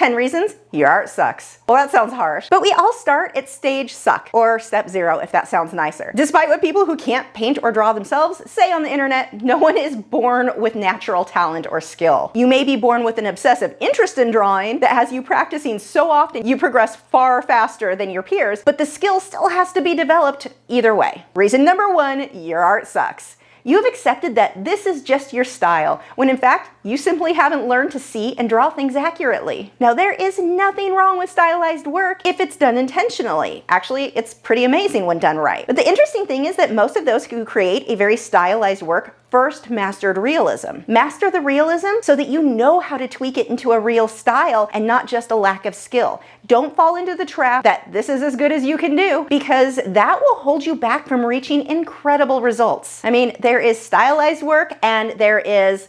10 reasons your art sucks. Well, that sounds harsh, but we all start at stage suck, or step 0 if that sounds nicer. Despite what people who can't paint or draw themselves say on the internet, no one is born with natural talent or skill. You may be born with an obsessive interest in drawing that has you practicing so often you progress far faster than your peers, but the skill still has to be developed either way. Reason number 1, your art sucks. You have accepted that this is just your style, when in fact, you simply haven't learned to see and draw things accurately. Now, there is nothing wrong with stylized work if it's done intentionally. Actually, it's pretty amazing when done right. But the interesting thing is that most of those who create a very stylized work first mastered realism. Master the realism so that you know how to tweak it into a real style and not just a lack of skill. Don't fall into the trap that this is as good as you can do, because that will hold you back from reaching incredible results. I mean, there is stylized work and there is,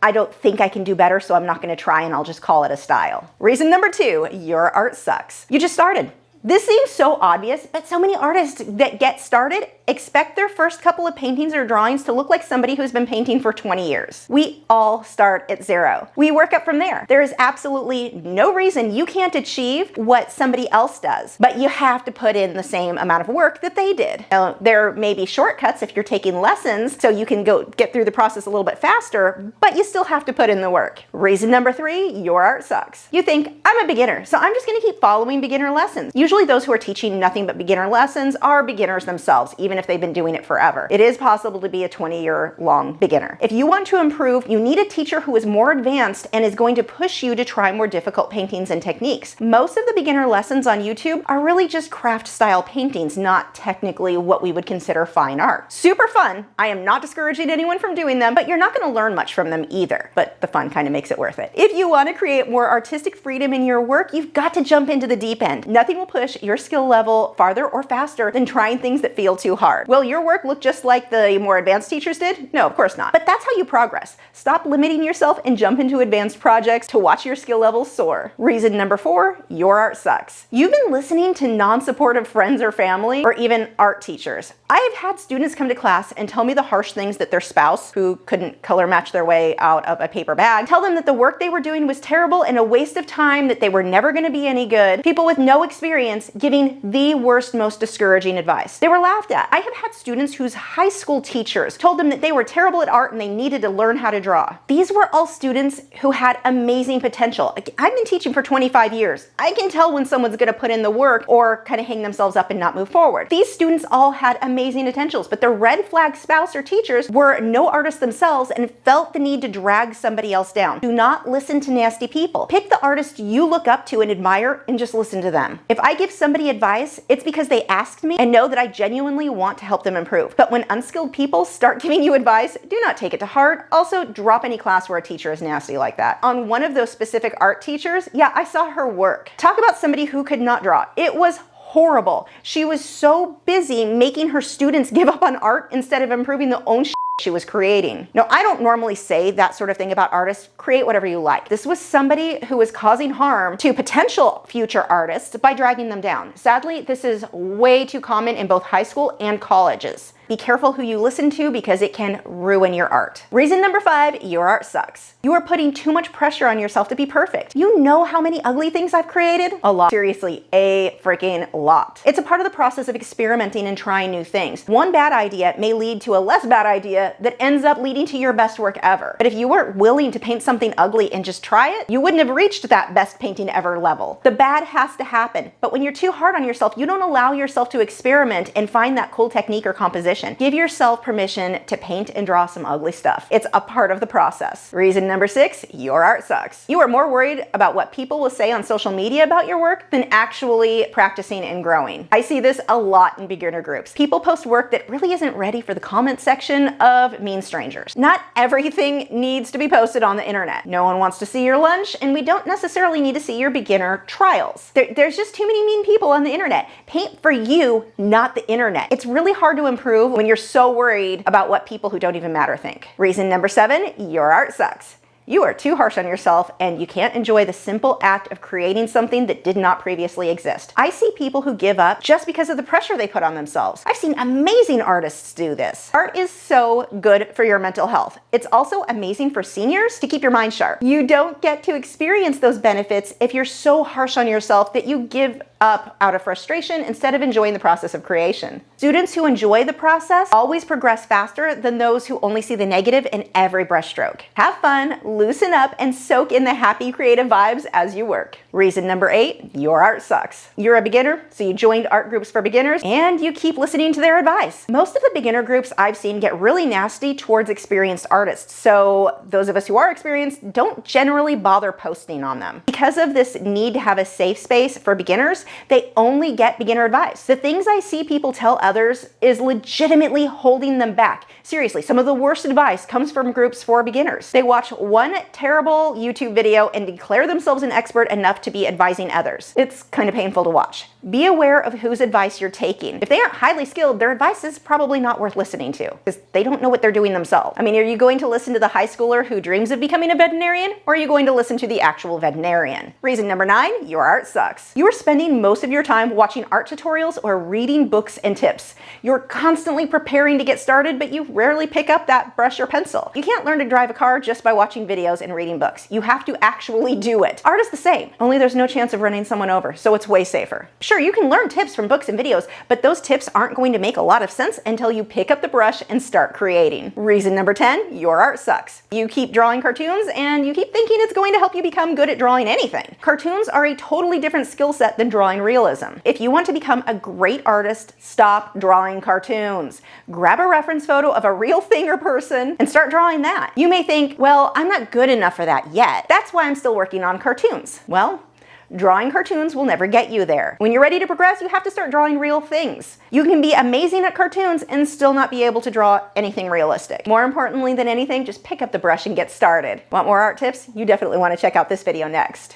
I don't think I can do better, so I'm not going to try and I'll just call it a style. Reason number 2, your art sucks. You just started. This seems so obvious, but so many artists that get started expect their first couple of paintings or drawings to look like somebody who's been painting for 20 years. We all start at 0. We work up from there. There is absolutely no reason you can't achieve what somebody else does, but you have to put in the same amount of work that they did. Now, there may be shortcuts if you're taking lessons, so you can go get through the process a little bit faster, but you still have to put in the work. Reason number 3, your art sucks. You think, I'm a beginner, so I'm just gonna keep following beginner lessons. Usually those who are teaching nothing but beginner lessons are beginners themselves, even if they've been doing it forever. It is possible to be a 20-year-long beginner. If you want to improve, you need a teacher who is more advanced and is going to push you to try more difficult paintings and techniques. Most of the beginner lessons on YouTube are really just craft style paintings, not technically what we would consider fine art. Super fun. I am not discouraging anyone from doing them, but you're not going to learn much from them either. But the fun kind of makes it worth it. If you want to create more artistic freedom in your work, you've got to jump into the deep end. Nothing will push your skill level farther or faster than trying things that feel too hard. Will your work look just like the more advanced teachers did? No, of course not. But that's how you progress. Stop limiting yourself and jump into advanced projects to watch your skill levels soar. Reason number 4, your art sucks. You've been listening to non-supportive friends or family, or even art teachers. I have had students come to class and tell me the harsh things that their spouse, who couldn't color match their way out of a paper bag, tell them that the work they were doing was terrible and a waste of time, that they were never going to be any good. People with no experience giving the worst, most discouraging advice. They were laughed at. I have had students whose high school teachers told them that they were terrible at art and they needed to learn how to draw. These were all students who had amazing potential. I've been teaching for 25 years. I can tell when someone's going to put in the work or kind of hang themselves up and not move forward. These students all had amazing potentials, but their red flag spouse or teachers were no artists themselves and felt the need to drag somebody else down. Do not listen to nasty people. Pick the artist you look up to and admire and just listen to them. If I give somebody advice, it's because they asked me and know that I genuinely want to help them improve. But when unskilled people start giving you advice, do not take it to heart. Also, drop any class where a teacher is nasty like that. On one of those specific art teachers, yeah, I saw her work. Talk about somebody who could not draw. It was horrible. She was so busy making her students give up on art instead of improving the own she was creating. Now, I don't normally say that sort of thing about artists. Create whatever you like. This was somebody who was causing harm to potential future artists by dragging them down. Sadly, this is way too common in both high school and colleges. Be careful who you listen to because it can ruin your art. Reason number 5, your art sucks. You are putting too much pressure on yourself to be perfect. You know how many ugly things I've created? A lot. Seriously, a freaking lot. It's a part of the process of experimenting and trying new things. One bad idea may lead to a less bad idea that ends up leading to your best work ever. But if you weren't willing to paint something ugly and just try it, you wouldn't have reached that best painting ever level. The bad has to happen. But when you're too hard on yourself, you don't allow yourself to experiment and find that cool technique or composition. Give yourself permission to paint and draw some ugly stuff. It's a part of the process. Reason number 6, your art sucks. You are more worried about what people will say on social media about your work than actually practicing and growing. I see this a lot in beginner groups. People post work that really isn't ready for the comment section of mean strangers. Not everything needs to be posted on the internet. No one wants to see your lunch, and we don't necessarily need to see your beginner trials. There's just too many mean people on the internet. Paint for you, not the internet. It's really hard to improve when you're so worried about what people who don't even matter think. Reason number 7, your art sucks. You are too harsh on yourself and you can't enjoy the simple act of creating something that did not previously exist. I see people who give up just because of the pressure they put on themselves. I've seen amazing artists do this. Art is so good for your mental health. It's also amazing for seniors to keep your mind sharp. You don't get to experience those benefits if you're so harsh on yourself that you give up out of frustration instead of enjoying the process of creation. Students who enjoy the process always progress faster than those who only see the negative in every brushstroke. Have fun, loosen up, and soak in the happy creative vibes as you work. Reason number 8, your art sucks. You're a beginner, so you joined art groups for beginners, and you keep listening to their advice. Most of the beginner groups I've seen get really nasty towards experienced artists, so those of us who are experienced don't generally bother posting on them. Because of this need to have a safe space for beginners, they only get beginner advice. The things I see people tell others is legitimately holding them back. Seriously, some of the worst advice comes from groups for beginners. They watch one terrible YouTube video and declare themselves an expert enough to be advising others. It's kind of painful to watch. Be aware of whose advice you're taking. If they aren't highly skilled, their advice is probably not worth listening to because they don't know what they're doing themselves. I mean, are you going to listen to the high schooler who dreams of becoming a veterinarian, or are you going to listen to the actual veterinarian? Reason number 9, your art sucks. You are spending most of your time watching art tutorials or reading books and tips. You're constantly preparing to get started, but you rarely pick up that brush or pencil. You can't learn to drive a car just by watching videos and reading books. You have to actually do it. Art is the same, only there's no chance of running someone over, so it's way safer. Sure, you can learn tips from books and videos, but those tips aren't going to make a lot of sense until you pick up the brush and start creating. Reason number 10, your art sucks. You keep drawing cartoons and you keep thinking it's going to help you become good at drawing anything. Cartoons are a totally different skill set than drawing realism. If you want to become a great artist, stop drawing cartoons. Grab a reference photo of a real thing or person and start drawing that. You may think, well, I'm not good enough for that yet. That's why I'm still working on cartoons. Well, drawing cartoons will never get you there. When you're ready to progress, you have to start drawing real things. You can be amazing at cartoons and still not be able to draw anything realistic. More importantly than anything, just pick up the brush and get started. Want more art tips? You definitely want to check out this video next.